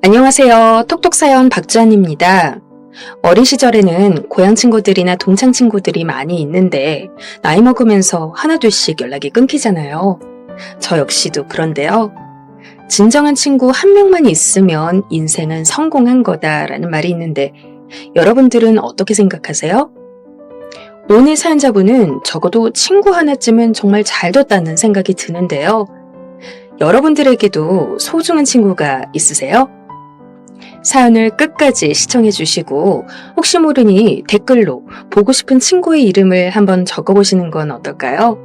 안녕하세요. 톡톡사연 박주환입니다. 어린 시절에는 고향 친구들이나 동창 친구들이 많이 있는데 나이 먹으면서 하나둘씩 연락이 끊기잖아요. 저 역시도 그런데요. 진정한 친구 한 명만 있으면 인생은 성공한 거다라는 말이 있는데 여러분들은 어떻게 생각하세요? 오늘 사연자분은 적어도 친구 하나쯤은 정말 잘 뒀다는 생각이 드는데요. 여러분들에게도 소중한 친구가 있으세요? 사연을 끝까지 시청해 주시고 혹시 모르니 댓글로 보고 싶은 친구의 이름을 한번 적어보시는 건 어떨까요?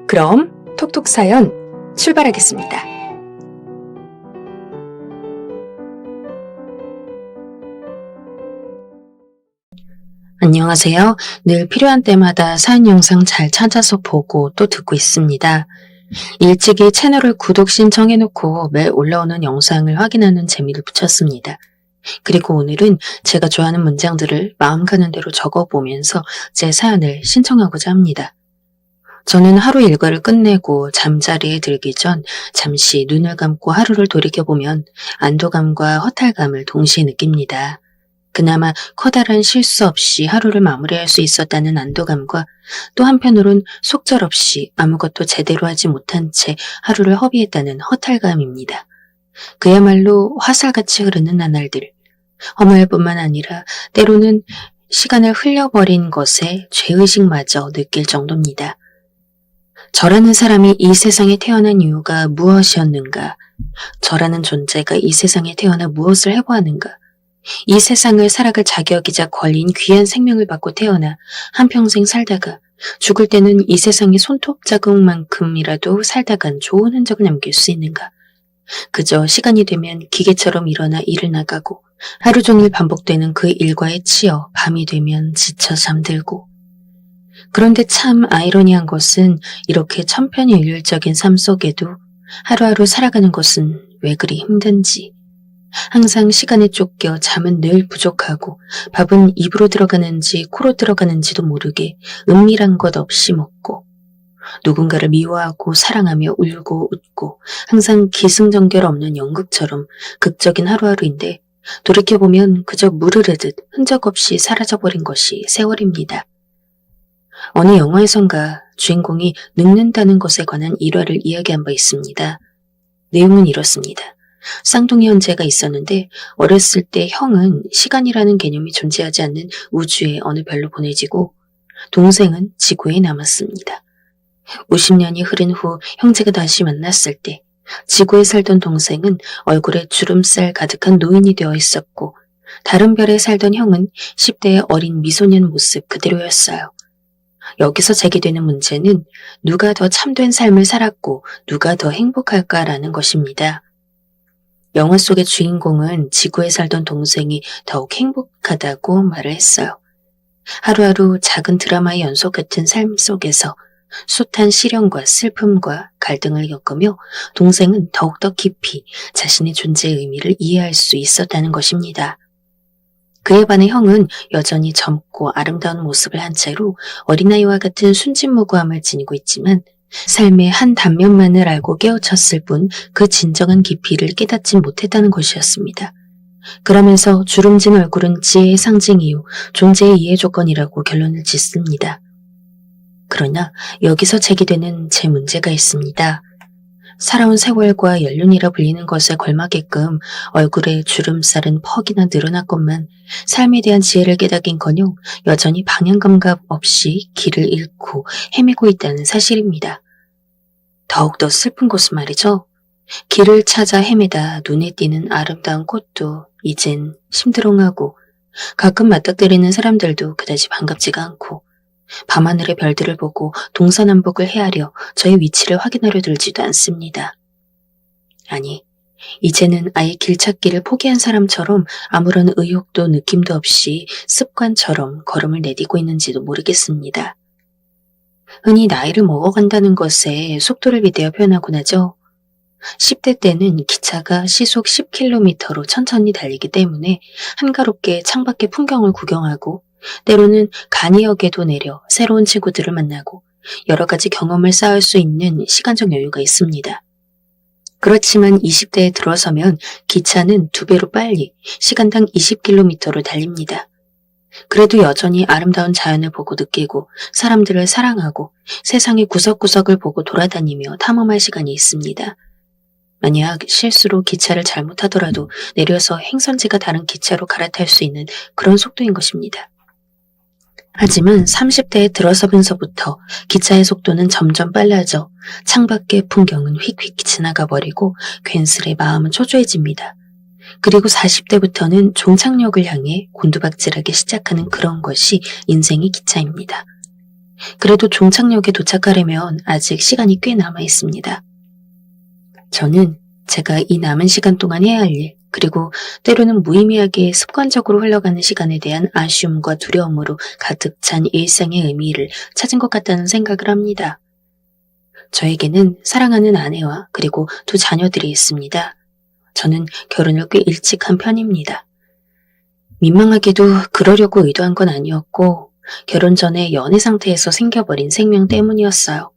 그럼 톡톡 사연 출발하겠습니다. 안녕하세요. 늘 필요한 때마다 사연 영상 잘 찾아서 보고 또 듣고 있습니다. 일찍이 채널을 구독 신청해놓고 매일 올라오는 영상을 확인하는 재미를 붙였습니다. 그리고 오늘은 제가 좋아하는 문장들을 마음 가는 대로 적어보면서 제 사연을 신청하고자 합니다. 저는 하루 일과를 끝내고 잠자리에 들기 전 잠시 눈을 감고 하루를 돌이켜보면 안도감과 허탈감을 동시에 느낍니다. 그나마 커다란 실수 없이 하루를 마무리할 수 있었다는 안도감과 또 한편으론 속절없이 아무것도 제대로 하지 못한 채 하루를 허비했다는 허탈감입니다. 그야말로 화살같이 흐르는 나날들. 허무할 뿐만 아니라 때로는 시간을 흘려버린 것에 죄의식마저 느낄 정도입니다. 저라는 사람이 이 세상에 태어난 이유가 무엇이었는가? 저라는 존재가 이 세상에 태어나 무엇을 해보았는가? 이 세상을 살아갈 자격이자 권리인 귀한 생명을 받고 태어나 한평생 살다가 죽을 때는 이 세상의 손톱 자국만큼이라도 살다간 좋은 흔적을 남길 수 있는가? 그저 시간이 되면 기계처럼 일어나 일을 나가고 하루 종일 반복되는 그 일과에 치여 밤이 되면 지쳐 잠들고. 그런데 참 아이러니한 것은 이렇게 천편일률적인 삶 속에도 하루하루 살아가는 것은 왜 그리 힘든지. 항상 시간에 쫓겨 잠은 늘 부족하고 밥은 입으로 들어가는지 코로 들어가는지도 모르게 은밀한 것 없이 먹고 누군가를 미워하고 사랑하며 울고 웃고 항상 기승전결 없는 연극처럼 극적인 하루하루인데 돌이켜보면 그저 무르르듯 흔적 없이 사라져버린 것이 세월입니다. 어느 영화에선가 주인공이 늙는다는 것에 관한 일화를 이야기한 바 있습니다. 내용은 이렇습니다. 쌍둥이 형제가 있었는데 어렸을 때 형은 시간이라는 개념이 존재하지 않는 우주의 어느 별로 보내지고 동생은 지구에 남았습니다. 50년이 흐른 후 형제가 다시 만났을 때 지구에 살던 동생은 얼굴에 주름살 가득한 노인이 되어 있었고 다른 별에 살던 형은 10대의 어린 미소년 모습 그대로였어요. 여기서 제기되는 문제는 누가 더 참된 삶을 살았고 누가 더 행복할까라는 것입니다. 영화 속의 주인공은 지구에 살던 동생이 더욱 행복하다고 말을 했어요. 하루하루 작은 드라마의 연속 같은 삶 속에서 숱한 시련과 슬픔과 갈등을 겪으며 동생은 더욱더 깊이 자신의 존재의 의미를 이해할 수 있었다는 것입니다. 그에 반해 형은 여전히 젊고 아름다운 모습을 한 채로 어린아이와 같은 순진무구함을 지니고 있지만 삶의 한 단면만을 알고 깨우쳤을 뿐 그 진정한 깊이를 깨닫진 못했다는 것이었습니다. 그러면서 주름진 얼굴은 지혜의 상징이요 존재의 이해 조건이라고 결론을 짓습니다. 그러나 여기서 제기되는 제 문제가 있습니다. 살아온 세월과 연륜이라 불리는 것에 걸맞게끔 얼굴에 주름살은 퍽이나 늘어났건만 삶에 대한 지혜를 깨닫긴커녕 여전히 방향감각 없이 길을 잃고 헤매고 있다는 사실입니다. 더욱더 슬픈 것은 말이죠. 길을 찾아 헤매다 눈에 띄는 아름다운 꽃도 이젠 심드렁하고 가끔 맞닥뜨리는 사람들도 그다지 반갑지가 않고 밤하늘의 별들을 보고 동서남북을 헤아려 저의 위치를 확인하려 들지도 않습니다. 아니, 이제는 아예 길찾기를 포기한 사람처럼 아무런 의욕도 느낌도 없이 습관처럼 걸음을 내디고 있는지도 모르겠습니다. 흔히 나이를 먹어간다는 것에 속도를 빗대어 표현하곤 하죠. 10대 때는 기차가 시속 10km로 천천히 달리기 때문에 한가롭게 창밖의 풍경을 구경하고 때로는 간이역에도 내려 새로운 친구들을 만나고 여러 가지 경험을 쌓을 수 있는 시간적 여유가 있습니다. 그렇지만 20대에 들어서면 기차는 2배로 빨리 시간당 20km를 달립니다. 그래도 여전히 아름다운 자연을 보고 느끼고 사람들을 사랑하고 세상의 구석구석을 보고 돌아다니며 탐험할 시간이 있습니다. 만약 실수로 기차를 잘못하더라도 내려서 행선지가 다른 기차로 갈아탈 수 있는 그런 속도인 것입니다. 하지만 30대에 들어서면서부터 기차의 속도는 점점 빨라져 창밖의 풍경은 휙휙 지나가 버리고 괜스레 마음은 초조해집니다. 그리고 40대부터는 종착역을 향해 곤두박질하기 시작하는 그런 것이 인생의 기차입니다. 그래도 종착역에 도착하려면 아직 시간이 꽤 남아 있습니다. 저는 제가 이 남은 시간 동안 해야 할 일, 그리고 때로는 무의미하게 습관적으로 흘러가는 시간에 대한 아쉬움과 두려움으로 가득 찬 일상의 의미를 찾은 것 같다는 생각을 합니다. 저에게는 사랑하는 아내와 그리고 2 자녀들이 있습니다. 저는 결혼을 꽤 일찍 한 편입니다. 민망하게도 그러려고 의도한 건 아니었고 결혼 전에 연애 상태에서 생겨버린 생명 때문이었어요.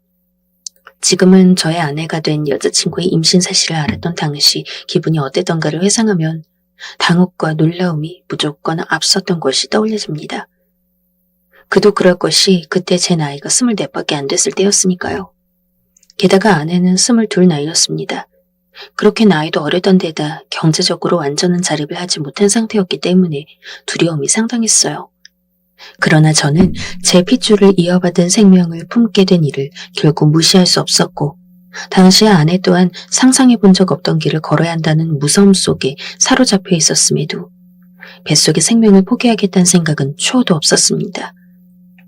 지금은 저의 아내가 된 여자친구의 임신 사실을 알았던 당시 기분이 어땠던가를 회상하면 당혹과 놀라움이 무조건 앞섰던 것이 떠올려집니다. 그도 그럴 것이 그때 제 나이가 24밖에 안 됐을 때였으니까요. 게다가 아내는 22 나이였습니다. 그렇게 나이도 어리던 데다 경제적으로 완전한 자립을 하지 못한 상태였기 때문에 두려움이 상당했어요. 그러나 저는 제 핏줄을 이어받은 생명을 품게 된 일을 결국 무시할 수 없었고 당시 아내 또한 상상해 본 적 없던 길을 걸어야 한다는 무서움 속에 사로잡혀 있었음에도 뱃속의 생명을 포기하겠다는 생각은 추호도 없었습니다.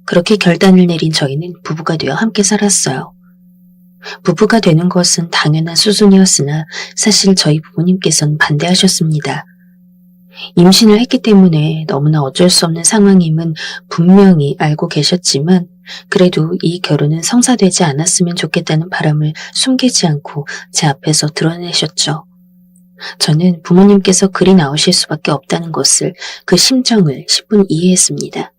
그렇게 결단을 내린 저희는 부부가 되어 함께 살았어요. 부부가 되는 것은 당연한 수순이었으나 사실 저희 부모님께서는 반대하셨습니다. 임신을 했기 때문에 너무나 어쩔 수 없는 상황임은 분명히 알고 계셨지만 그래도 이 결혼은 성사되지 않았으면 좋겠다는 바람을 숨기지 않고 제 앞에서 드러내셨죠. 저는 부모님께서 그리 나오실 수밖에 없다는 것을 그 심정을 10분 이해했습니다.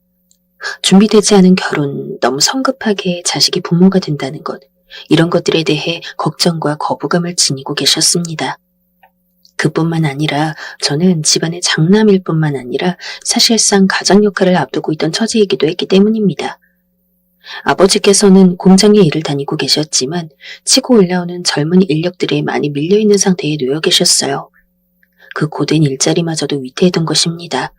준비되지 않은 결혼, 너무 성급하게 자식이 부모가 된다는 것, 이런 것들에 대해 걱정과 거부감을 지니고 계셨습니다. 그뿐만 아니라 저는 집안의 장남일 뿐만 아니라 사실상 가장 역할을 앞두고 있던 처지이기도 했기 때문입니다. 아버지께서는 공장에 일을 다니고 계셨지만 치고 올라오는 젊은 인력들에 많이 밀려있는 상태에 놓여 계셨어요. 그 고된 일자리마저도 위태했던 것입니다.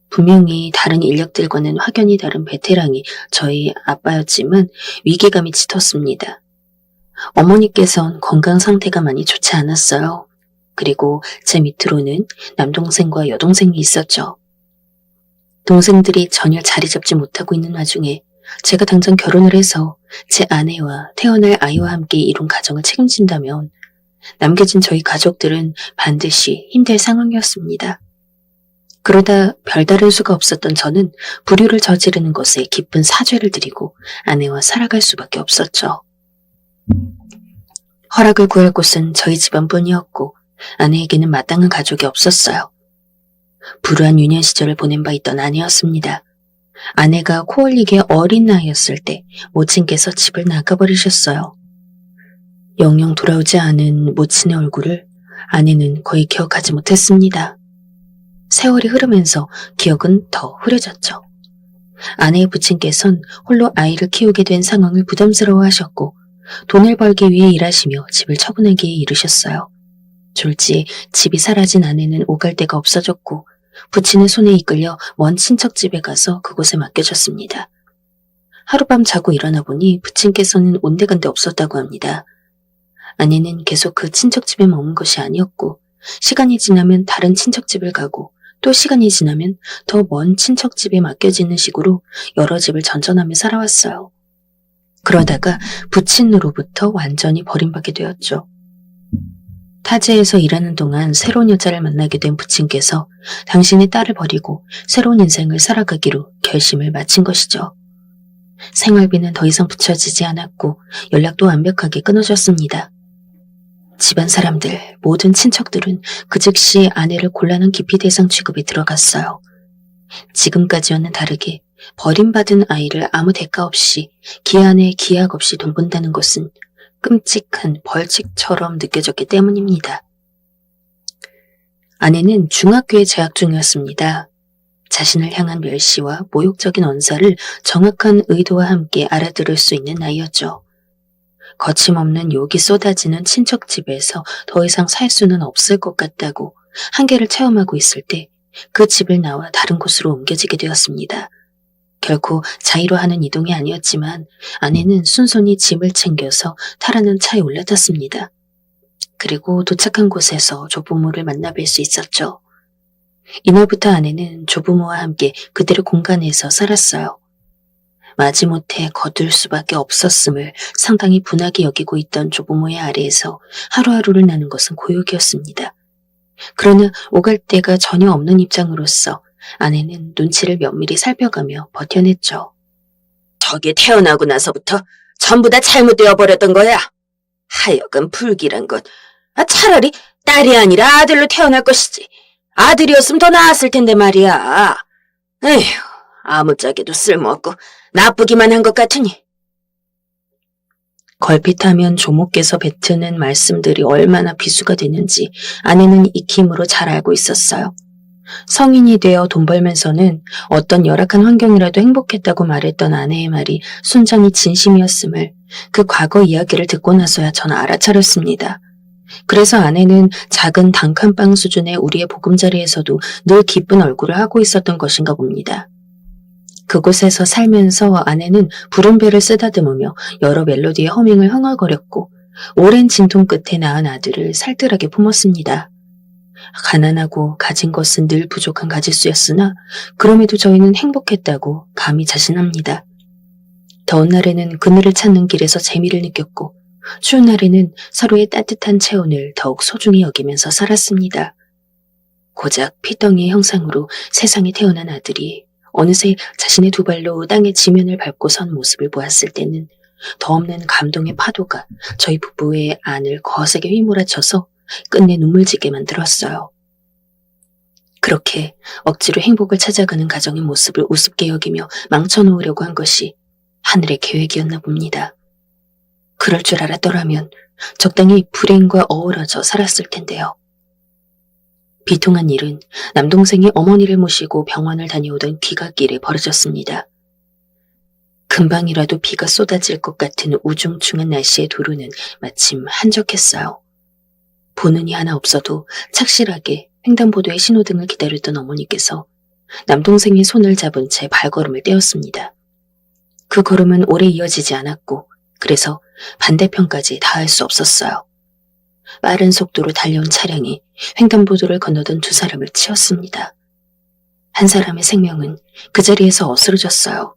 분명히 다른 인력들과는 확연히 다른 베테랑이 저희 아빠였지만 위기감이 짙었습니다. 어머니께선 건강 상태가 많이 좋지 않았어요. 그리고 제 밑으로는 남동생과 여동생이 있었죠. 동생들이 전혀 자리 잡지 못하고 있는 와중에 제가 당장 결혼을 해서 제 아내와 태어날 아이와 함께 이룬 가정을 책임진다면 남겨진 저희 가족들은 반드시 힘들 상황이었습니다. 그러다 별다른 수가 없었던 저는 불효를 저지르는 것에 깊은 사죄를 드리고 아내와 살아갈 수밖에 없었죠. 허락을 구할 곳은 저희 집안뿐이었고 아내에게는 마땅한 가족이 없었어요. 불우한 유년 시절을 보낸 바 있던 아내였습니다. 아내가 코 올리게 어린 나이였을 때 모친께서 집을 나가버리셨어요. 영영 돌아오지 않은 모친의 얼굴을 아내는 거의 기억하지 못했습니다. 세월이 흐르면서 기억은 더 흐려졌죠. 아내의 부친께서는 홀로 아이를 키우게 된 상황을 부담스러워하셨고 돈을 벌기 위해 일하시며 집을 처분하기에 이르셨어요. 졸지 집이 사라진 아내는 오갈 데가 없어졌고 부친의 손에 이끌려 먼 친척 집에 가서 그곳에 맡겨졌습니다. 하룻밤 자고 일어나 보니 부친께서는 온데간데 없었다고 합니다. 아내는 계속 그 친척 집에 머문 것이 아니었고 시간이 지나면 다른 친척 집을 가고 또 시간이 지나면 더 먼 친척 집에 맡겨지는 식으로 여러 집을 전전하며 살아왔어요. 그러다가 부친으로부터 완전히 버림받게 되었죠. 타지에서 일하는 동안 새로운 여자를 만나게 된 부친께서 당신의 딸을 버리고 새로운 인생을 살아가기로 결심을 마친 것이죠. 생활비는 더 이상 붙여지지 않았고 연락도 완벽하게 끊어졌습니다. 집안 사람들, 모든 친척들은 그 즉시 아내를 곤란한 기피 대상 취급에 들어갔어요. 지금까지와는 다르게 버림받은 아이를 아무 대가 없이 기한에 기약 없이 돌본다는 것은 끔찍한 벌칙처럼 느껴졌기 때문입니다. 아내는 중학교에 재학 중이었습니다. 자신을 향한 멸시와 모욕적인 언사를 정확한 의도와 함께 알아들을 수 있는 나이였죠. 거침없는 욕이 쏟아지는 친척 집에서 더 이상 살 수는 없을 것 같다고 한계를 체험하고 있을 때 그 집을 나와 다른 곳으로 옮겨지게 되었습니다. 결코 자의로 하는 이동이 아니었지만 아내는 순순히 짐을 챙겨서 타라는 차에 올라탔습니다. 그리고 도착한 곳에서 조부모를 만나뵐 수 있었죠. 이날부터 아내는 조부모와 함께 그들의 공간에서 살았어요. 마지못해 거둘 수밖에 없었음을 상당히 분하게 여기고 있던 조부모의 아래에서 하루하루를 나는 것은 고역이었습니다. 그러나 오갈 데가 전혀 없는 입장으로서 아내는 눈치를 면밀히 살펴가며 버텨냈죠. 저게 태어나고 나서부터 전부 다 잘못되어 버렸던 거야. 하여간 불길한 것. 차라리 딸이 아니라 아들로 태어날 것이지. 아들이었으면 더 나았을 텐데 말이야. 에휴, 아무짝에도 쓸모없고 나쁘기만 한 것 같으니. 걸핏하면 조모께서 뱉으는 말씀들이 얼마나 비수가 되는지 아내는 익힘으로 잘 알고 있었어요. 성인이 되어 돈 벌면서는 어떤 열악한 환경이라도 행복했다고 말했던 아내의 말이 순전히 진심이었음을 그 과거 이야기를 듣고 나서야 저는 알아차렸습니다. 그래서 아내는 작은 단칸방 수준의 우리의 보금자리에서도 늘 기쁜 얼굴을 하고 있었던 것인가 봅니다. 그곳에서 살면서 아내는 푸른 배를 쓰다듬으며 여러 멜로디의 허밍을 흥얼거렸고 오랜 진통 끝에 낳은 아들을 살뜰하게 품었습니다. 가난하고 가진 것은 늘 부족한 가짓수였으나 그럼에도 저희는 행복했다고 감히 자신합니다. 더운 날에는 그늘을 찾는 길에서 재미를 느꼈고 추운 날에는 서로의 따뜻한 체온을 더욱 소중히 여기면서 살았습니다. 고작 피덩이의 형상으로 세상에 태어난 아들이 어느새 자신의 두 발로 땅의 지면을 밟고 선 모습을 보았을 때는 더없는 감동의 파도가 저희 부부의 안을 거세게 휘몰아쳐서 끝내 눈물지게 만들었어요. 그렇게 억지로 행복을 찾아가는 가정의 모습을 우습게 여기며 망쳐놓으려고 한 것이 하늘의 계획이었나 봅니다. 그럴 줄 알았더라면 적당히 불행과 어우러져 살았을 텐데요. 비통한 일은 남동생이 어머니를 모시고 병원을 다녀오던 귀갓길에 벌어졌습니다. 금방이라도 비가 쏟아질 것 같은 우중충한 날씨의 도로는 마침 한적했어요. 보는 이 하나 없어도 착실하게 횡단보도의 신호등을 기다렸던 어머니께서 남동생의 손을 잡은 채 발걸음을 떼었습니다. 그 걸음은 오래 이어지지 않았고 그래서 반대편까지 닿을 수 없었어요. 빠른 속도로 달려온 차량이 횡단보도를 건너던 두 사람을 치었습니다. 한 사람의 생명은 그 자리에서 어스러졌어요.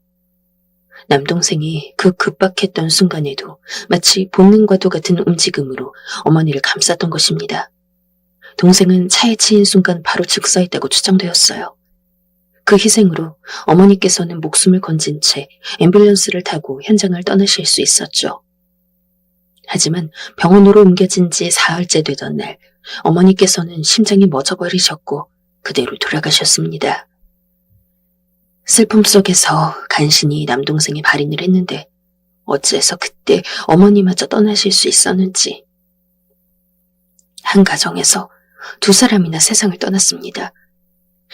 남동생이 그 급박했던 순간에도 마치 본능과도 같은 움직임으로 어머니를 감쌌던 것입니다. 동생은 차에 치인 순간 바로 즉사했다고 추정되었어요. 그 희생으로 어머니께서는 목숨을 건진 채 앰뷸런스를 타고 현장을 떠나실 수 있었죠. 하지만 병원으로 옮겨진 지 사흘째 되던 날 어머니께서는 심장이 멎어버리셨고 그대로 돌아가셨습니다. 슬픔 속에서 간신히 남동생이 발인을 했는데 어째서 그때 어머니마저 떠나실 수 있었는지. 한 가정에서 두 사람이나 세상을 떠났습니다.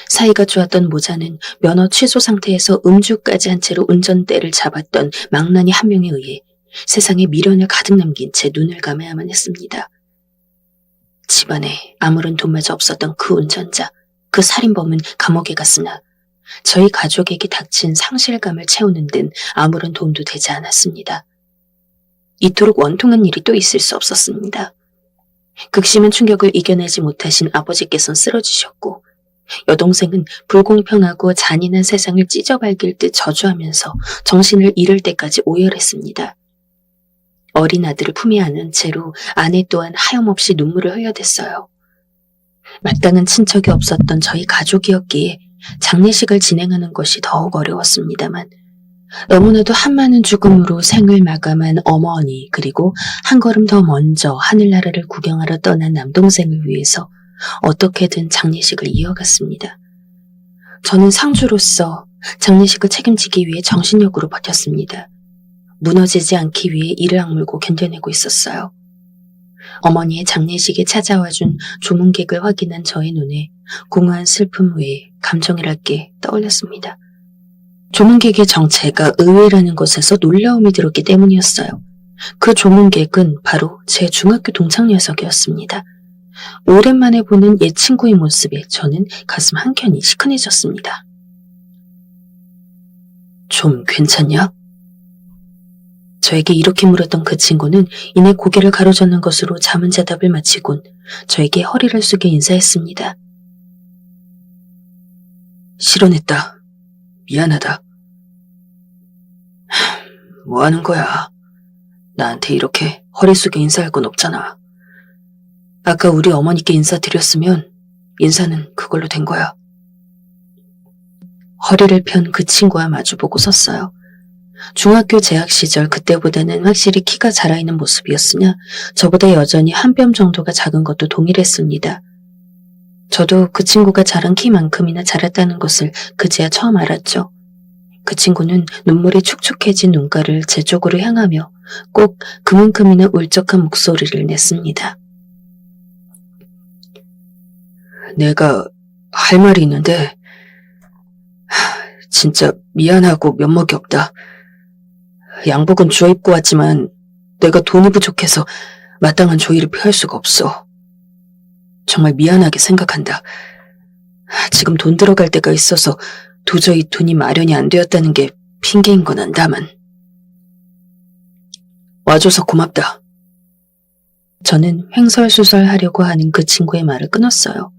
사이가 좋았던 모자는 면허 취소 상태에서 음주까지 한 채로 운전대를 잡았던 망나니 한 명에 의해 세상에 미련을 가득 남긴 채 눈을 감아야만 했습니다. 집안에 아무런 돈마저 없었던 그 운전자, 그 살인범은 감옥에 갔으나 저희 가족에게 닥친 상실감을 채우는 데는 아무런 도움도 되지 않았습니다. 이토록 원통한 일이 또 있을 수 없었습니다. 극심한 충격을 이겨내지 못하신 아버지께서는 쓰러지셨고 여동생은 불공평하고 잔인한 세상을 찢어발길 듯 저주하면서 정신을 잃을 때까지 오열했습니다. 어린 아들을 품에 안은 채로 아내 또한 하염없이 눈물을 흘려댔어요. 마땅한 친척이 없었던 저희 가족이었기에 장례식을 진행하는 것이 더욱 어려웠습니다만 너무나도 한많은 죽음으로 생을 마감한 어머니 그리고 한 걸음 더 먼저 하늘나라를 구경하러 떠난 남동생을 위해서 어떻게든 장례식을 이어갔습니다. 저는 상주로서 장례식을 책임지기 위해 정신력으로 버텼습니다. 무너지지 않기 위해 이를 악물고 견뎌내고 있었어요. 어머니의 장례식에 찾아와준 조문객을 확인한 저의 눈에 공허한 슬픔 외에 감정이랄 게 떠올렸습니다. 조문객의 정체가 의외라는 것에서 놀라움이 들었기 때문이었어요. 그 조문객은 바로 제 중학교 동창 녀석이었습니다. 오랜만에 보는 옛 친구의 모습에 저는 가슴 한켠이 시큰해졌습니다. 좀 괜찮냐? 저에게 이렇게 물었던 그 친구는 이내 고개를 가로젓는 것으로 자문자답을 마치곤 저에게 허리를 숙여 인사했습니다. 실언했다. 미안하다. 뭐 하는 거야? 나한테 이렇게 허리 숙여 인사할 건 없잖아. 아까 우리 어머니께 인사드렸으면 인사는 그걸로 된 거야. 허리를 편 그 친구와 마주보고 섰어요. 중학교 재학 시절 그때보다는 확실히 키가 자라있는 모습이었으나 저보다 여전히 한 뼘 정도가 작은 것도 동일했습니다. 저도 그 친구가 자란 키만큼이나 자랐다는 것을 그제야 처음 알았죠. 그 친구는 눈물이 촉촉해진 눈가를 제 쪽으로 향하며 꼭 그만큼이나 울적한 목소리를 냈습니다. 내가 할 말이 있는데 진짜 미안하고 면목이 없다. 양복은 주워 입고 왔지만 내가 돈이 부족해서 마땅한 조의를 표할 수가 없어. 정말 미안하게 생각한다. 지금 돈 들어갈 데가 있어서 도저히 돈이 마련이 안 되었다는 게 핑계인 건 안다만. 와줘서 고맙다. 저는 횡설수설하려고 하는 그 친구의 말을 끊었어요.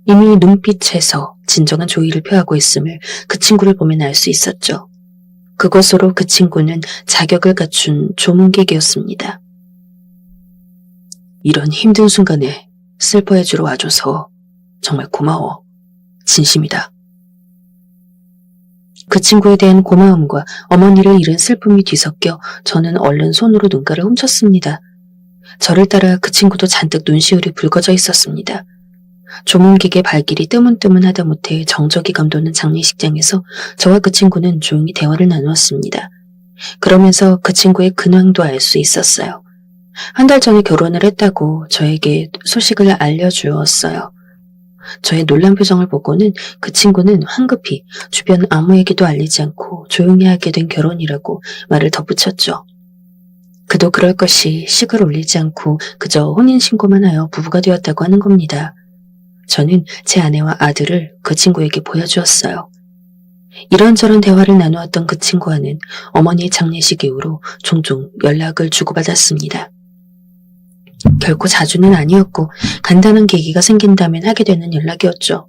이미 눈빛에서 진정한 조의를 표하고 있음을 그 친구를 보면 알 수 있었죠. 그것으로 그 친구는 자격을 갖춘 조문객이었습니다. 이런 힘든 순간에 슬퍼해주러 와줘서 정말 고마워. 진심이다. 그 친구에 대한 고마움과 어머니를 잃은 슬픔이 뒤섞여 저는 얼른 손으로 눈가를 훔쳤습니다. 저를 따라 그 친구도 잔뜩 눈시울이 붉어져 있었습니다. 조문객의 발길이 뜨문뜨문하다 못해 정적이 감도는 장례식장에서 저와 그 친구는 조용히 대화를 나누었습니다. 그러면서 그 친구의 근황도 알 수 있었어요. 한 달 전에 결혼을 했다고 저에게 소식을 알려주었어요. 저의 놀란 표정을 보고는 그 친구는 황급히 주변 아무에게도 알리지 않고 조용히 하게 된 결혼이라고 말을 덧붙였죠. 그도 그럴 것이 식을 올리지 않고 그저 혼인신고만 하여 부부가 되었다고 하는 겁니다. 저는 제 아내와 아들을 그 친구에게 보여주었어요. 이런저런 대화를 나누었던 그 친구와는 어머니의 장례식 이후로 종종 연락을 주고받았습니다. 결코 자주는 아니었고 간단한 계기가 생긴다면 하게 되는 연락이었죠.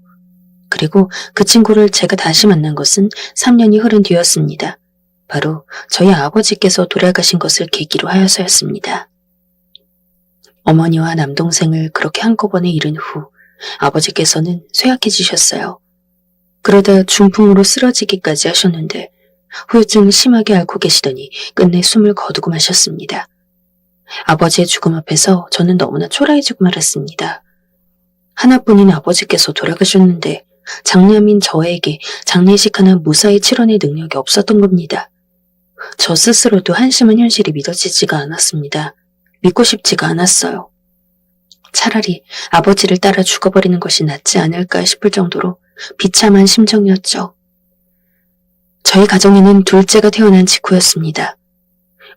그리고 그 친구를 제가 다시 만난 것은 3년이 흐른 뒤였습니다. 바로 저희 아버지께서 돌아가신 것을 계기로 하여서였습니다. 어머니와 남동생을 그렇게 한꺼번에 잃은 후 아버지께서는 쇠약해지셨어요. 그러다 중풍으로 쓰러지기까지 하셨는데 후유증을 심하게 앓고 계시더니 끝내 숨을 거두고 마셨습니다. 아버지의 죽음 앞에서 저는 너무나 초라해지고 말았습니다. 하나뿐인 아버지께서 돌아가셨는데 장남인 저에게 장례식 하나 무사히 치러낼 능력이 없었던 겁니다. 저 스스로도 한심한 현실이 믿어지지가 않았습니다. 믿고 싶지가 않았어요. 차라리 아버지를 따라 죽어버리는 것이 낫지 않을까 싶을 정도로 비참한 심정이었죠. 저희 가정에는 둘째가 태어난 직후였습니다.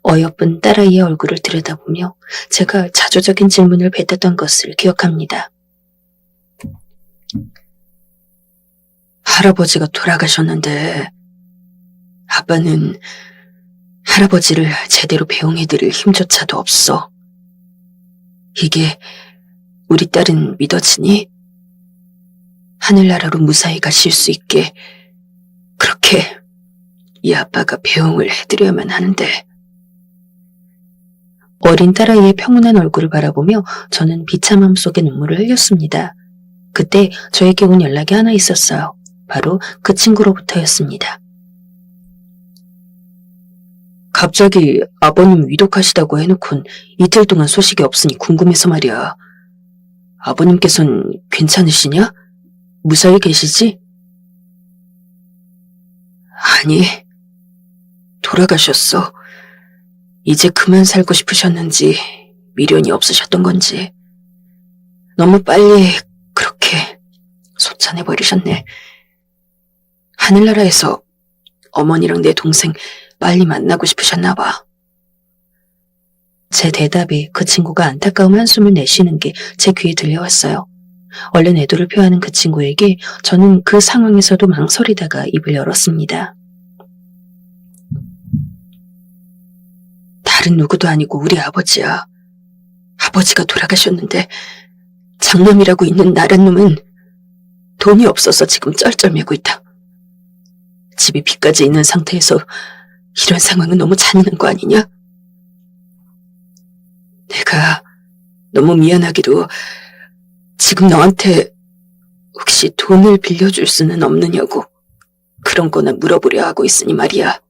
어여쁜 딸아이의 얼굴을 들여다보며 제가 자조적인 질문을 뱉었던 것을 기억합니다. 할아버지가 돌아가셨는데 아빠는 할아버지를 제대로 배웅해드릴 힘조차도 없어. 이게 우리 딸은 믿어지니? 하늘나라로 무사히 가실 수 있게 그렇게 이 아빠가 배웅을 해드려야만 하는데. 어린 딸아이의 평온한 얼굴을 바라보며 저는 비참함 속에 눈물을 흘렸습니다. 그때 저에게 온 연락이 하나 있었어요. 바로 그 친구로부터였습니다. 갑자기 아버님 위독하시다고 해놓곤 이틀 동안 소식이 없으니 궁금해서 말이야. 아버님께선 괜찮으시냐? 무사히 계시지? 아니, 돌아가셨어. 이제 그만 살고 싶으셨는지 미련이 없으셨던 건지 너무 빨리 그렇게 소찬해버리셨네. 하늘나라에서 어머니랑 내 동생 빨리 만나고 싶으셨나 봐. 제 대답에 그 친구가 안타까운 한숨을 내쉬는 게 제 귀에 들려왔어요. 얼른 애도를 표하는 그 친구에게 저는 그 상황에서도 망설이다가 입을 열었습니다. 다른 누구도 아니고 우리 아버지야. 아버지가 돌아가셨는데 장남이라고 있는 나란 놈은 돈이 없어서 지금 쩔쩔매고 있다. 집에 빚까지 있는 상태에서 이런 상황은 너무 잔인한 거 아니냐? 내가 너무 미안하기도 지금 너한테 혹시 돈을 빌려줄 수는 없느냐고 그런 거나 물어보려 하고 있으니 말이야.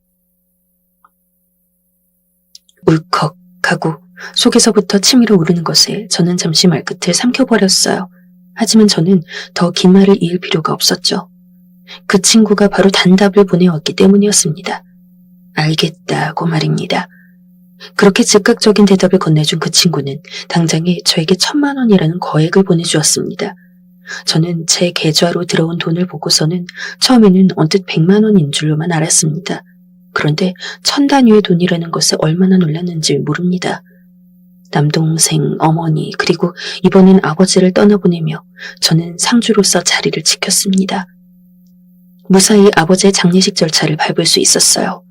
울컥 하고 속에서부터 치밀어 오르는 것에 저는 잠시 말끝을 삼켜버렸어요. 하지만 저는 더 긴 말을 이을 필요가 없었죠. 그 친구가 바로 단답을 보내왔기 때문이었습니다. 알겠다고 말입니다. 그렇게 즉각적인 대답을 건네준 그 친구는 당장에 저에게 1,000만 원이라는 거액을 보내주었습니다. 저는 제 계좌로 들어온 돈을 보고서는 처음에는 언뜻 100만 원인 줄로만 알았습니다. 그런데 1,000단위의 돈이라는 것에 얼마나 놀랐는지 모릅니다. 남동생, 어머니, 그리고 이번엔 아버지를 떠나보내며 저는 상주로서 자리를 지켰습니다. 무사히 아버지의 장례식 절차를 밟을 수 있었어요.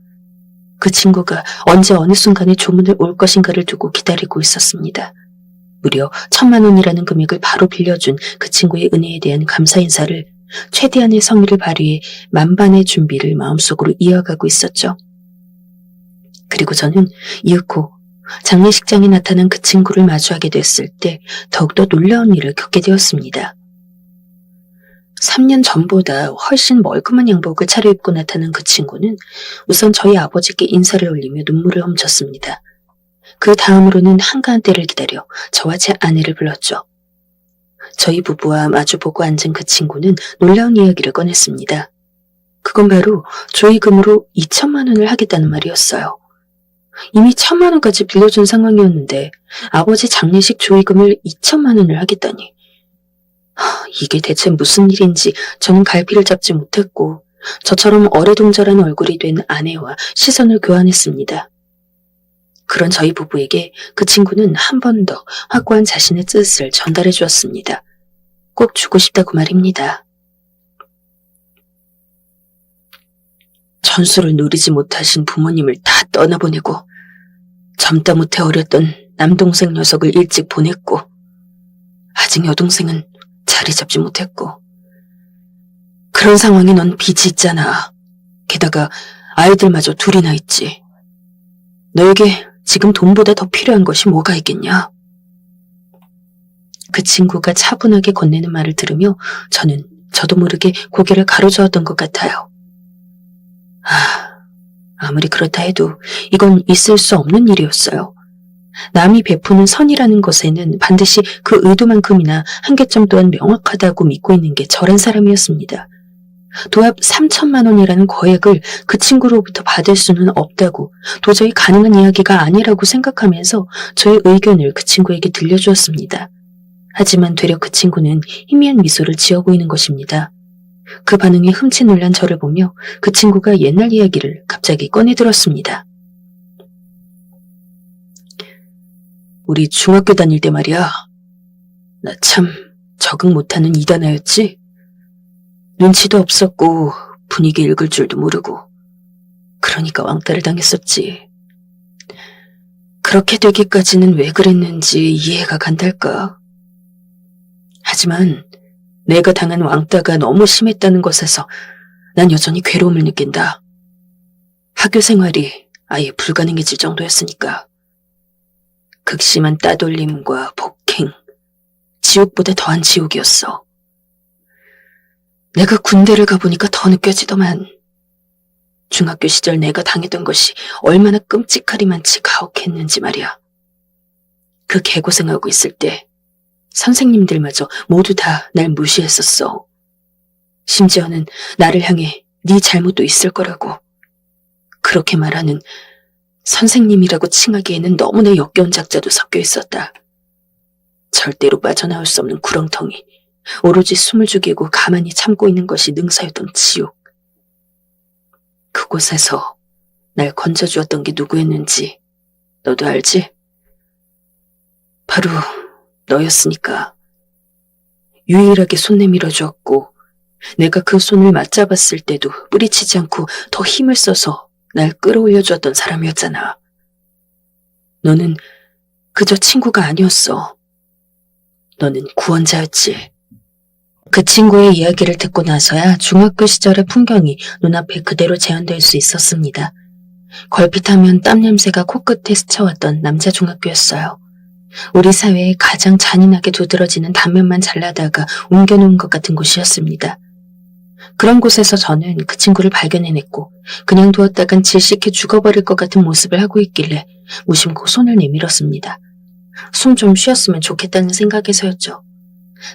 그 친구가 언제 어느 순간에 조문을 올 것인가를 두고 기다리고 있었습니다. 무려 1,000만 원이라는 금액을 바로 빌려준 그 친구의 은혜에 대한 감사 인사를 최대한의 성의를 발휘해 만반의 준비를 마음속으로 이어가고 있었죠. 그리고 저는 이윽고 장례식장에 나타난 그 친구를 마주하게 됐을 때 더욱더 놀라운 일을 겪게 되었습니다. 3년 전보다 훨씬 멀끔한 양복을 차려입고 나타난 그 친구는 우선 저희 아버지께 인사를 올리며 눈물을 훔쳤습니다. 그 다음으로는 한가한 때를 기다려 저와 제 아내를 불렀죠. 저희 부부와 마주보고 앉은 그 친구는 놀라운 이야기를 꺼냈습니다. 그건 바로 조의금으로 2,000만 원을 하겠다는 말이었어요. 이미 1,000만 원까지 빌려준 상황이었는데 아버지 장례식 조의금을 2,000만 원을 하겠다니. 이게 대체 무슨 일인지 저는 갈피를 잡지 못했고 저처럼 어레동절한 얼굴이 된 아내와 시선을 교환했습니다. 그런 저희 부부에게 그 친구는 한 번 더 확고한 자신의 뜻을 전달해 주었습니다. 꼭 주고 싶다고 말입니다. 천수를 누리지 못하신 부모님을 다 떠나보내고 젊다 못해 어렸던 남동생 녀석을 일찍 보냈고 아직 여동생은 자리 잡지 못했고 그런 상황에 넌 빚이 있잖아. 게다가 아이들마저 둘이나 있지. 너에게 지금 돈보다 더 필요한 것이 뭐가 있겠냐? 그 친구가 차분하게 건네는 말을 들으며 저는 저도 모르게 고개를 가로저었던 것 같아요. 아무리 그렇다 해도 이건 있을 수 없는 일이었어요. 남이 베푸는 선이라는 것에는 반드시 그 의도만큼이나 한계점 또한 명확하다고 믿고 있는 게 저란 사람이었습니다. 도합 3,000만 원이라는 거액을 그 친구로부터 받을 수는 없다고 도저히 가능한 이야기가 아니라고 생각하면서 저의 의견을 그 친구에게 들려주었습니다. 하지만 되려 그 친구는 희미한 미소를 지어 보이는 것입니다. 그 반응에 흠칫 놀란 저를 보며 그 친구가 옛날 이야기를 갑자기 꺼내들었습니다. 우리 중학교 다닐 때 말이야. 나 참 적응 못하는 이단아였지. 눈치도 없었고 분위기 읽을 줄도 모르고 그러니까 왕따를 당했었지. 그렇게 되기까지는 왜 그랬는지 이해가 간달까. 하지만 내가 당한 왕따가 너무 심했다는 것에서 난 여전히 괴로움을 느낀다. 학교 생활이 아예 불가능해질 정도였으니까. 극심한 따돌림과 폭행, 지옥보다 더한 지옥이었어. 내가 군대를 가보니까 더 느껴지더만. 중학교 시절 내가 당했던 것이 얼마나 끔찍하리만치 가혹했는지 말이야. 그 개고생하고 있을 때 선생님들마저 모두 다 날 무시했었어. 심지어는 나를 향해 네 잘못도 있을 거라고 그렇게 말하는 선생님이라고 칭하기에는 너무나 역겨운 작자도 섞여 있었다. 절대로 빠져나올 수 없는 구렁텅이, 오로지 숨을 죽이고 가만히 참고 있는 것이 능사였던 지옥. 그곳에서 날 건져주었던 게 누구였는지 너도 알지? 바로 너였으니까. 유일하게 손 내밀어 주었고 내가 그 손을 맞잡았을 때도 뿌리치지 않고 더 힘을 써서 날 끌어올려 주었던 사람이었잖아. 너는 그저 친구가 아니었어. 너는 구원자였지. 그 친구의 이야기를 듣고 나서야 중학교 시절의 풍경이 눈앞에 그대로 재현될 수 있었습니다. 걸핏하면 땀 냄새가 코끝에 스쳐왔던 남자 중학교였어요. 우리 사회에 가장 잔인하게 두드러지는 단면만 잘라다가 옮겨놓은 것 같은 곳이었습니다. 그런 곳에서 저는 그 친구를 발견해냈고 그냥 두었다간 질식해 죽어버릴 것 같은 모습을 하고 있길래 무심코 손을 내밀었습니다. 숨 좀 쉬었으면 좋겠다는 생각에서였죠.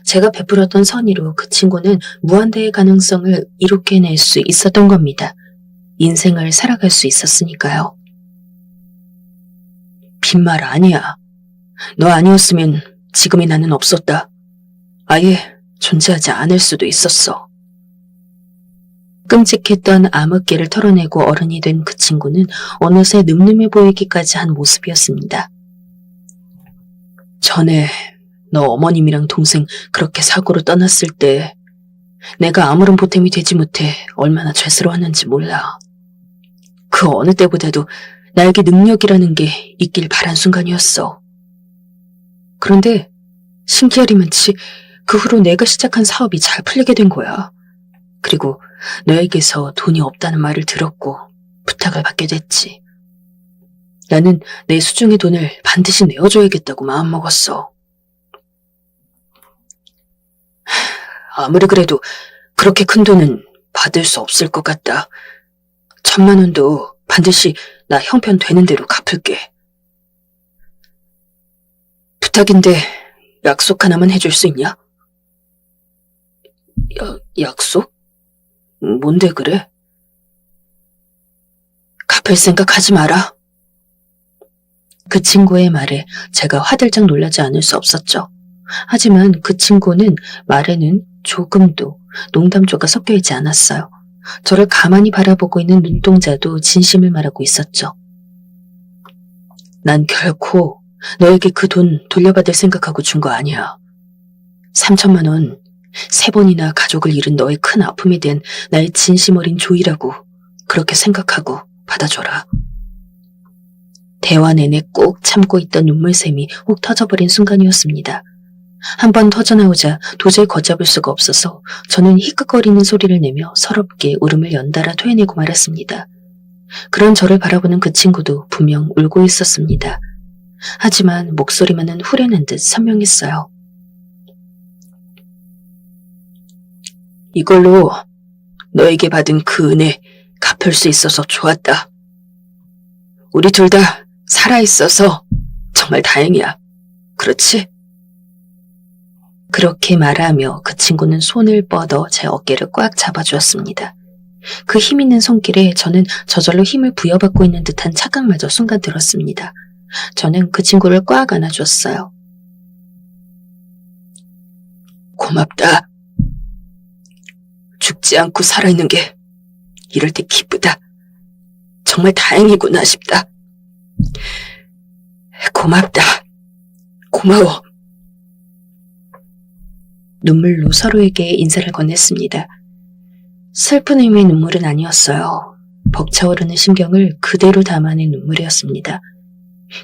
제가 베풀었던 선의로 그 친구는 무한대의 가능성을 이룩해낼 수 있었던 겁니다. 인생을 살아갈 수 있었으니까요. 빈말 아니야. 너 아니었으면 지금의 나는 없었다. 아예 존재하지 않을 수도 있었어. 끔찍했던 암흑기를 털어내고 어른이 된 그 친구는 어느새 늠름해 보이기까지 한 모습이었습니다. 전에 너 어머님이랑 동생 그렇게 사고로 떠났을 때 내가 아무런 보탬이 되지 못해 얼마나 죄스러웠는지 몰라. 그 어느 때보다도 나에게 능력이라는 게 있길 바란 순간이었어. 그런데 신기하리만치 그 후로 내가 시작한 사업이 잘 풀리게 된 거야. 그리고 너에게서 돈이 없다는 말을 들었고 부탁을 받게 됐지. 나는 내 수중의 돈을 반드시 내어줘야겠다고 마음먹었어. 아무리 그래도 그렇게 큰 돈은 받을 수 없을 것 같다. 1,000만 원도 반드시 나 형편 되는 대로 갚을게. 부탁인데 약속 하나만 해줄 수 있냐? 약속? 뭔데 그래? 갚을 생각하지 마라. 그 친구의 말에 제가 화들짝 놀라지 않을 수 없었죠. 하지만 그 친구는 말에는 조금도 농담조가 섞여 있지 않았어요. 저를 가만히 바라보고 있는 눈동자도 진심을 말하고 있었죠. 난 결코 너에게 그 돈 돌려받을 생각하고 준 거 아니야. 3,000만 원, 3번이나 가족을 잃은 너의 큰 아픔에 대한 나의 진심 어린 조의라고 그렇게 생각하고 받아줘라. 대화 내내 꼭 참고 있던 눈물샘이 훅 터져버린 순간이었습니다. 한 번 터져나오자 도저히 걷잡을 수가 없어서 저는 히끗거리는 소리를 내며 서럽게 울음을 연달아 토해내고 말았습니다. 그런 저를 바라보는 그 친구도 분명 울고 있었습니다. 하지만 목소리만은 후련한 듯 선명했어요. 이걸로 너에게 받은 그 은혜 갚을 수 있어서 좋았다. 우리 둘 다 살아있어서 정말 다행이야. 그렇지? 그렇게 말하며 그 친구는 손을 뻗어 제 어깨를 꽉 잡아주었습니다. 그 힘있는 손길에 저는 저절로 힘을 부여받고 있는 듯한 착각마저 순간 들었습니다. 저는 그 친구를 꽉 안아주었어요. 고맙다. 죽지 않고 살아있는 게 이럴 때 기쁘다. 정말 다행이구나 싶다. 고맙다. 고마워. 눈물로 서로에게 인사를 건넸습니다. 슬픈 의미의 눈물은 아니었어요. 벅차오르는 심경을 그대로 담아낸 눈물이었습니다.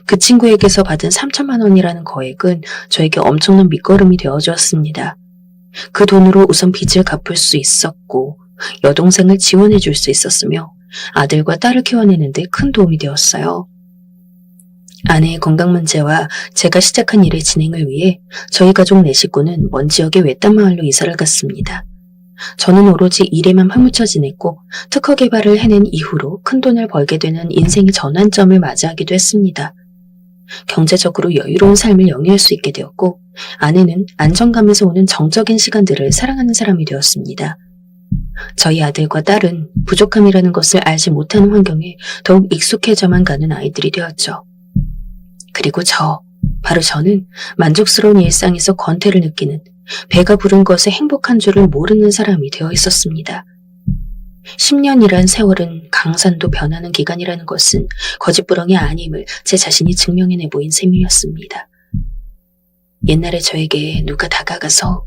그 친구에게서 받은 3,000만 원이라는 거액은 저에게 엄청난 밑거름이 되어주었습니다. 그 돈으로 우선 빚을 갚을 수 있었고 여동생을 지원해 줄 수 있었으며 아들과 딸을 키워내는데 큰 도움이 되었어요. 아내의 건강 문제와 제가 시작한 일의 진행을 위해 저희 가족 4식구는 먼 지역의 외딴 마을로 이사를 갔습니다. 저는 오로지 일에만 파묻혀 지냈고 특허 개발을 해낸 이후로 큰돈을 벌게 되는 인생의 전환점을 맞이하기도 했습니다. 경제적으로 여유로운 삶을 영위할 수 있게 되었고 아내는 안정감에서 오는 정적인 시간들을 사랑하는 사람이 되었습니다. 저희 아들과 딸은 부족함이라는 것을 알지 못하는 환경에 더욱 익숙해져만 가는 아이들이 되었죠. 그리고 바로 저는 만족스러운 일상에서 권태를 느끼는, 배가 부른 것에 행복한 줄을 모르는 사람이 되어 있었습니다. 10년이란 세월은 강산도 변하는 기간이라는 것은 거짓부렁이 아님을 제 자신이 증명해내 보인 셈이었습니다. 옛날에 저에게 누가 다가가서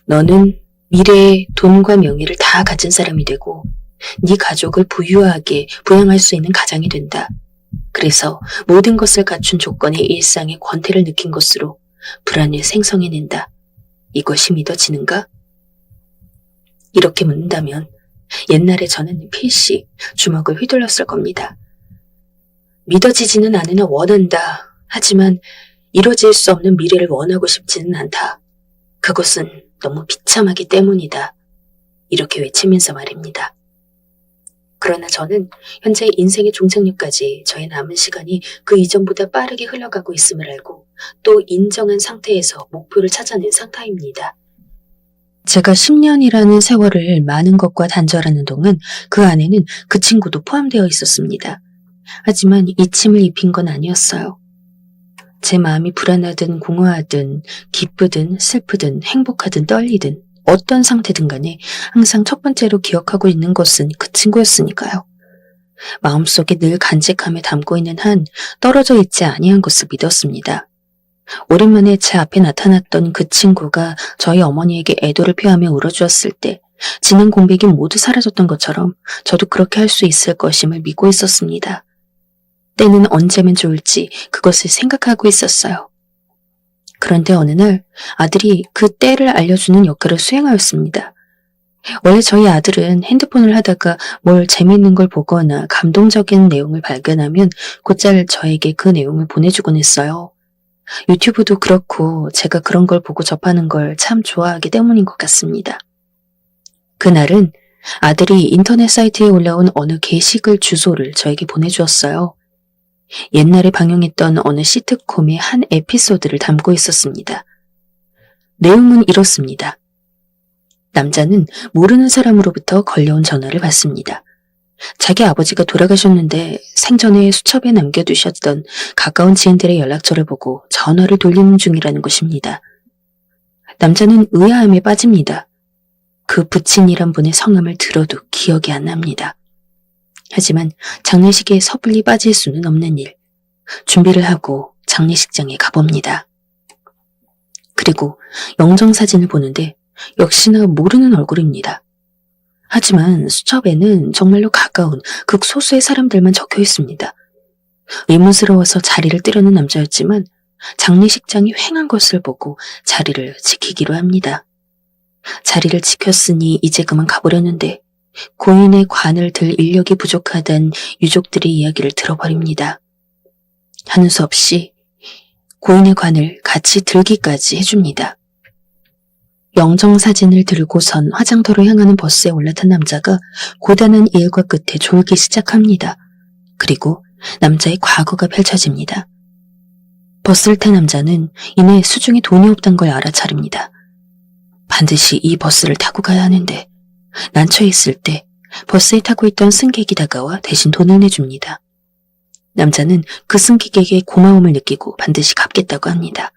너는 미래에 돈과 명예를 다 가진 사람이 되고 네 가족을 부유하게 부양할 수 있는 가장이 된다. 그래서 모든 것을 갖춘 조건의 일상에 권태를 느낀 것으로 불안을 생성해낸다. 이것이 믿어지는가? 이렇게 묻는다면 옛날에 저는 필시 주먹을 휘둘렀을 겁니다. 믿어지지는 않으나 원한다. 하지만 이루어질 수 없는 미래를 원하고 싶지는 않다. 그것은 너무 비참하기 때문이다. 이렇게 외치면서 말입니다. 그러나 저는 현재 인생의 종착역까지 저의 남은 시간이 그 이전보다 빠르게 흘러가고 있음을 알고 또 인정한 상태에서 목표를 찾아낸 상태입니다. 제가 10년이라는 세월을 많은 것과 단절하는 동안 그 안에는 그 친구도 포함되어 있었습니다. 하지만 이침을 입힌 건 아니었어요. 제 마음이 불안하든 공허하든 기쁘든 슬프든 행복하든 떨리든 어떤 상태든 간에 항상 첫 번째로 기억하고 있는 것은 그 친구였으니까요. 마음속에 늘 간직함에 담고 있는 한 떨어져 있지 아니한 것을 믿었습니다. 오랜만에 제 앞에 나타났던 그 친구가 저희 어머니에게 애도를 표하며 울어주었을 때 지난 공백이 모두 사라졌던 것처럼 저도 그렇게 할 수 있을 것임을 믿고 있었습니다. 때는 언제면 좋을지 그것을 생각하고 있었어요. 그런데 어느 날 아들이 그 때를 알려주는 역할을 수행하였습니다. 원래 저희 아들은 핸드폰을 하다가 뭘 재미있는 걸 보거나 감동적인 내용을 발견하면 곧잘 저에게 그 내용을 보내주곤 했어요. 유튜브도 그렇고 제가 그런 걸 보고 접하는 걸 참 좋아하기 때문인 것 같습니다. 그날은 아들이 인터넷 사이트에 올라온 어느 게시글 주소를 저에게 보내주었어요. 옛날에 방영했던 어느 시트콤의 한 에피소드를 담고 있었습니다. 내용은 이렇습니다. 남자는 모르는 사람으로부터 걸려온 전화를 받습니다. 자기 아버지가 돌아가셨는데 생전에 수첩에 남겨두셨던 가까운 지인들의 연락처를 보고 전화를 돌리는 중이라는 것입니다. 남자는 의아함에 빠집니다. 그 부친이란 분의 성함을 들어도 기억이 안 납니다. 하지만 장례식에 섣불리 빠질 수는 없는 일. 준비를 하고 장례식장에 가봅니다. 그리고 영정사진을 보는데 역시나 모르는 얼굴입니다. 하지만 수첩에는 정말로 가까운 극소수의 사람들만 적혀 있습니다. 의문스러워서 자리를 뜨려는 남자였지만 장례식장이 횡한 것을 보고 자리를 지키기로 합니다. 자리를 지켰으니 이제 그만 가보려는데 고인의 관을 들 인력이 부족하단 유족들의 이야기를 들어버립니다. 하는 수 없이 고인의 관을 같이 들기까지 해줍니다. 영정사진을 들고선 화장터로 향하는 버스에 올라탄 남자가 고단한 일과 끝에 졸기 시작합니다. 그리고 남자의 과거가 펼쳐집니다. 버스를 탄 남자는 이내 수중에 돈이 없단 걸 알아차립니다. 반드시 이 버스를 타고 가야 하는데 난처해 있을 때 버스에 타고 있던 승객이 다가와 대신 돈을 내줍니다. 남자는 그 승객에게 고마움을 느끼고 반드시 갚겠다고 합니다.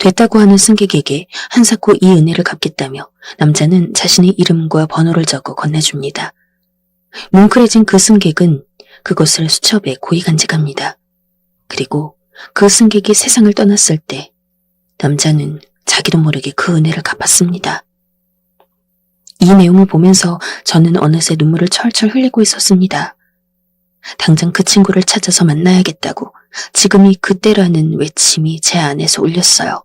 됐다고 하는 승객에게 한사코 이 은혜를 갚겠다며 남자는 자신의 이름과 번호를 적어 건네줍니다. 뭉클해진 그 승객은 그것을 수첩에 고이 간직합니다. 그리고 그 승객이 세상을 떠났을 때 남자는 자기도 모르게 그 은혜를 갚았습니다. 이 내용을 보면서 저는 어느새 눈물을 철철 흘리고 있었습니다. 당장 그 친구를 찾아서 만나야겠다고 지금이 그때라는 외침이 제 안에서 울렸어요.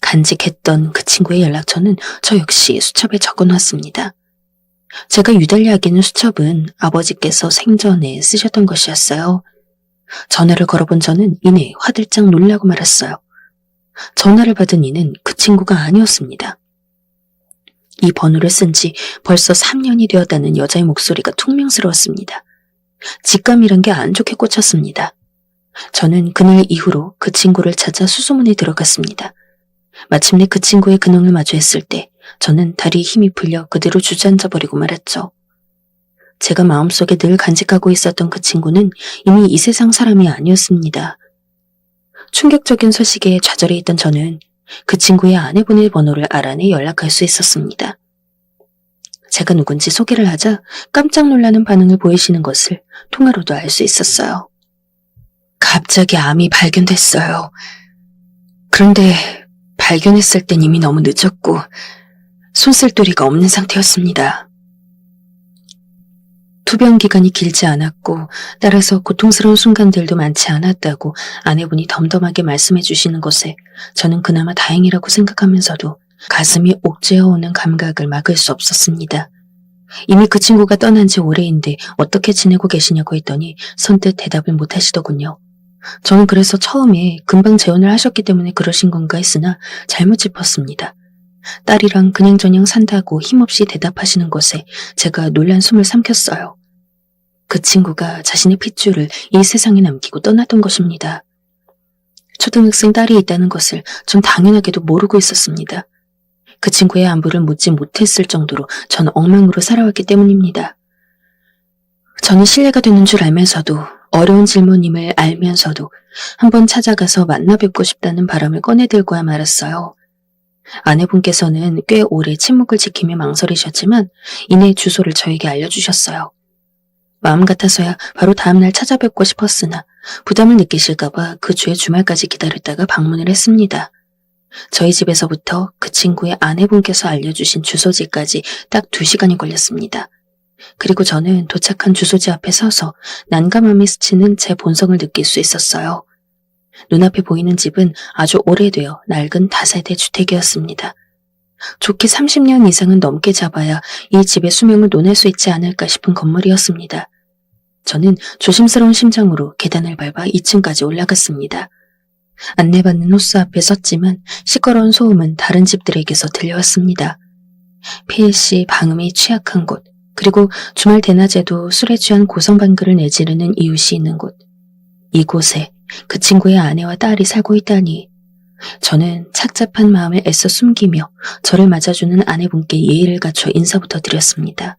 간직했던 그 친구의 연락처는 저 역시 수첩에 적어놨습니다. 제가 유달리하기는 수첩은 아버지께서 생전에 쓰셨던 것이었어요. 전화를 걸어본 저는 이내 화들짝 놀라고 말았어요. 전화를 받은 이는 그 친구가 아니었습니다. 이 번호를 쓴 지 벌써 3년이 되었다는 여자의 목소리가 퉁명스러웠습니다. 직감이란 게 안 좋게 꽂혔습니다. 저는 그날 이후로 그 친구를 찾아 수소문에 들어갔습니다. 마침내 그 친구의 근황을 마주했을 때 저는 다리에 힘이 풀려 그대로 주저앉아버리고 말았죠. 제가 마음속에 늘 간직하고 있었던 그 친구는 이미 이 세상 사람이 아니었습니다. 충격적인 소식에 좌절해 있던 저는 그 친구의 아내분의 번호를 알아내 연락할 수 있었습니다. 제가 누군지 소개를 하자 깜짝 놀라는 반응을 보이시는 것을 통화로도 알 수 있었어요. 갑자기 암이 발견됐어요. 그런데 발견했을 땐 이미 너무 늦었고 손쓸도리가 없는 상태였습니다. 투병 기간이 길지 않았고 따라서 고통스러운 순간들도 많지 않았다고 아내분이 덤덤하게 말씀해 주시는 것에 저는 그나마 다행이라고 생각하면서도 가슴이 옥죄어오는 감각을 막을 수 없었습니다. 이미 그 친구가 떠난 지 오래인데 어떻게 지내고 계시냐고 했더니 선뜻 대답을 못 하시더군요. 저는 그래서 처음에 금방 재혼을 하셨기 때문에 그러신 건가 했으나 잘못 짚었습니다. 딸이랑 그냥저냥 산다고 힘없이 대답하시는 것에 제가 놀란 숨을 삼켰어요. 그 친구가 자신의 핏줄을 이 세상에 남기고 떠났던 것입니다. 초등학생 딸이 있다는 것을 전 당연하게도 모르고 있었습니다. 그 친구의 안부를 묻지 못했을 정도로 전 엉망으로 살아왔기 때문입니다. 저는 실례가 되는 줄 알면서도 어려운 질문임을 알면서도 한번 찾아가서 만나 뵙고 싶다는 바람을 꺼내들고야 말았어요. 아내분께서는 꽤 오래 침묵을 지키며 망설이셨지만 이내 주소를 저에게 알려주셨어요. 마음 같아서야 바로 다음날 찾아뵙고 싶었으나 부담을 느끼실까봐 그 주에 주말까지 기다렸다가 방문을 했습니다. 저희 집에서부터 그 친구의 아내분께서 알려주신 주소지까지 딱 2시간이 걸렸습니다. 그리고 저는 도착한 주소지 앞에 서서 난감함이 스치는 제 본성을 느낄 수 있었어요. 눈앞에 보이는 집은 아주 오래되어 낡은 다세대 주택이었습니다. 좋게 30년 이상은 넘게 잡아야 이 집의 수명을 논할 수 있지 않을까 싶은 건물이었습니다. 저는 조심스러운 심정으로 계단을 밟아 2층까지 올라갔습니다. 안내받는 호수 앞에 섰지만 시끄러운 소음은 다른 집들에게서 들려왔습니다. 필시 방음이 취약한 곳, 그리고 주말 대낮에도 술에 취한 고성방글을 내지르는 이웃이 있는 곳. 이곳에 그 친구의 아내와 딸이 살고 있다니 저는 착잡한 마음을 애써 숨기며 저를 맞아주는 아내분께 예의를 갖춰 인사부터 드렸습니다.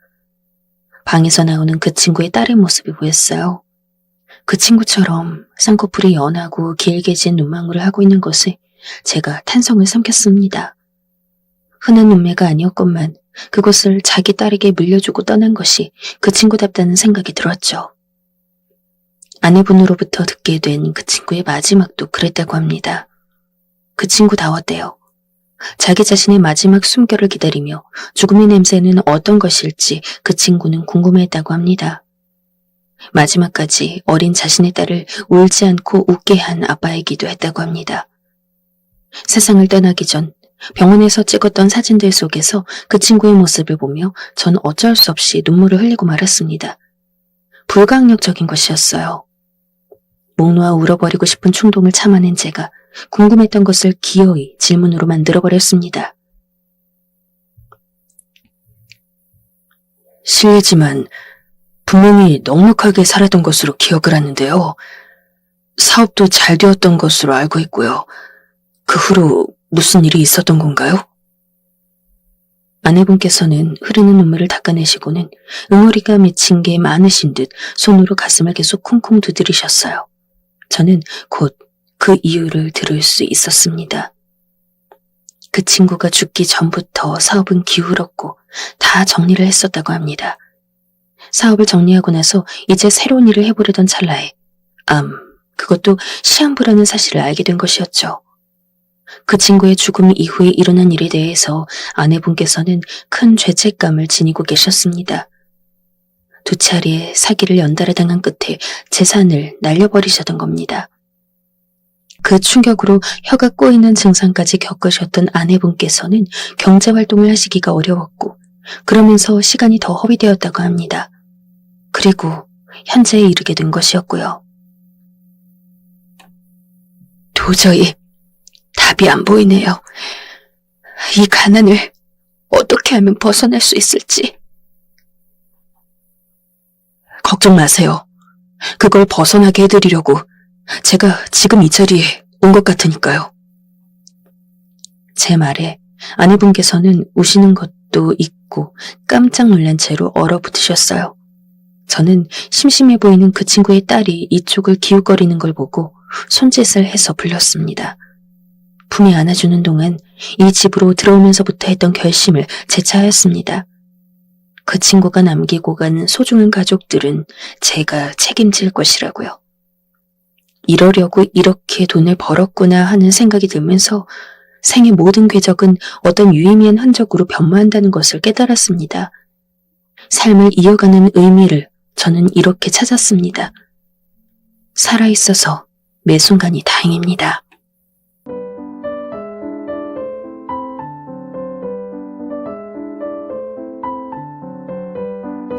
방에서 나오는 그 친구의 딸의 모습이 보였어요. 그 친구처럼 쌍꺼풀이 연하고 길게 진 눈망울을 하고 있는 것에 제가 탄성을 삼켰습니다. 흔한 눈매가 아니었건만 그것을 자기 딸에게 물려주고 떠난 것이 그 친구답다는 생각이 들었죠. 아내분으로부터 듣게 된 그 친구의 마지막도 그랬다고 합니다. 그 친구다웠대요. 자기 자신의 마지막 숨결을 기다리며 죽음의 냄새는 어떤 것일지 그 친구는 궁금해했다고 합니다. 마지막까지 어린 자신의 딸을 울지 않고 웃게 한 아빠이기도 했다고 합니다. 세상을 떠나기 전 병원에서 찍었던 사진들 속에서 그 친구의 모습을 보며 전 어쩔 수 없이 눈물을 흘리고 말았습니다. 불가항력적인 것이었어요. 목 놓아 울어버리고 싶은 충동을 참아낸 제가 궁금했던 것을 기어이 질문으로 만들어버렸습니다. 실례지만 분명히 넉넉하게 살았던 것으로 기억을 하는데요. 사업도 잘 되었던 것으로 알고 있고요. 그 후로 무슨 일이 있었던 건가요? 아내분께서는 흐르는 눈물을 닦아내시고는 응어리가 맺힌 게 많으신 듯 손으로 가슴을 계속 쿵쿵 두드리셨어요. 저는 곧 그 이유를 들을 수 있었습니다. 그 친구가 죽기 전부터 사업은 기울었고 다 정리를 했었다고 합니다. 사업을 정리하고 나서 이제 새로운 일을 해보려던 찰나에 그것도 시한부라는 사실을 알게 된 것이었죠. 그 친구의 죽음 이후에 일어난 일에 대해서 아내분께서는 큰 죄책감을 지니고 계셨습니다. 2차례 사기를 연달아 당한 끝에 재산을 날려버리셨던 겁니다. 그 충격으로 혀가 꼬이는 증상까지 겪으셨던 아내분께서는 경제활동을 하시기가 어려웠고 그러면서 시간이 더 허비되었다고 합니다. 그리고 현재에 이르게 된 것이었고요. 도저히 답이 안 보이네요. 이 가난을 어떻게 하면 벗어날 수 있을지. 걱정 마세요. 그걸 벗어나게 해드리려고 제가 지금 이 자리에 온 것 같으니까요. 제 말에 아내분께서는 우시는 것도 있고 깜짝 놀란 채로 얼어붙으셨어요. 저는 심심해 보이는 그 친구의 딸이 이쪽을 기웃거리는 걸 보고 손짓을 해서 불렀습니다. 품에 안아주는 동안 이 집으로 들어오면서부터 했던 결심을 재차하였습니다. 그 친구가 남기고 간 소중한 가족들은 제가 책임질 것이라고요. 이러려고 이렇게 돈을 벌었구나 하는 생각이 들면서 생의 모든 궤적은 어떤 유의미한 흔적으로 변모한다는 것을 깨달았습니다. 삶을 이어가는 의미를 저는 이렇게 찾았습니다. 살아있어서 매 순간이 다행입니다.